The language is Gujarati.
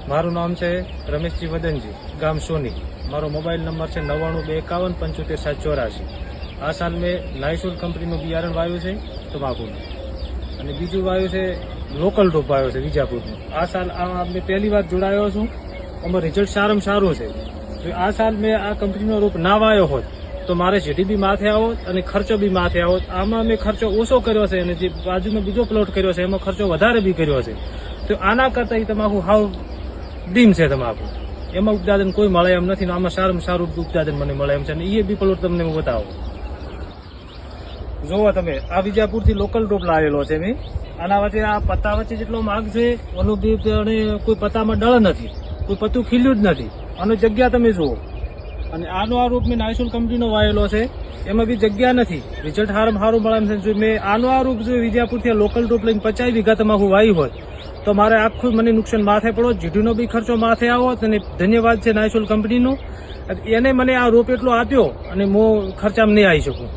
મારું નામ છે રમેશજી વદનજી, ગામ સોની. મારો મોબાઈલ નંબર છે 9921574784. આ સાલ મેં નાઇસોલ કંપનીનું બિયારણ વાવ્યું છે તમાકુનું, અને બીજું વાવ્યું છે લોકલ રોપ વાવ્યો છે વિજાપુરનું. આ સાલ મેં પહેલી વાર જોડાયો છું. અમારું રિઝલ્ટ સારામાં સારું છે. જો આ સાલ મેં આ કંપનીનો રોપ ના વાવ્યો હોત તો મારે સીડી બી માથે આવોત અને ખર્ચો બી માથે આવોત. આમાં મેં ખર્ચો ઓછો કર્યો છે અને જે બાજુમાં બીજો પ્લોટ કર્યો છે એમાં ખર્ચો વધારે બી કર્યો છે. તો આના કરતાં તમાકુ હાવ ડીમ છે. તમાકુ એમાં ઉત્પાદન કોઈ મળે એમ નથી. આમાં સારામાં સારું ઉત્પાદન મને મળે એમ છે. અને એ બી પ્લોટ તમને હું બતાવું. જોવો તમે, આ વિજાપુરથી લોકલ રોપ લાવેલો છે મેં. આના વચ્ચે આ પત્તા વચ્ચે જેટલો માગ છે ઓનું બી કોઈ પત્તામાં ડળ નથી, કોઈ પત્તું ખીલ્યું જ નથી. આનો જગ્યા તમે જુઓ. અને આનો આ રોપ મેં નાઇસોલ કંપનીનો વાવેલો છે, એમાં બી જગ્યા નથી. રિઝલ્ટ સારામાં સારું મળે એમ છે. મેં આનો આ રોપ જો વિજાપુરથી લોકલ રોપ લઈને 50 વીઘા તમાકુ વાવ્યું હોત તો મારે આખું મને નુકસાન માથે પડો, જીડીનો બી ખર્ચો માથે આવો. અને ધન્યવાદ છે નાઇસોલ કંપનીનો, એને મને આ રોપ એટલો આપ્યો અને હું ખર્ચામાં નહીં આવી શકું.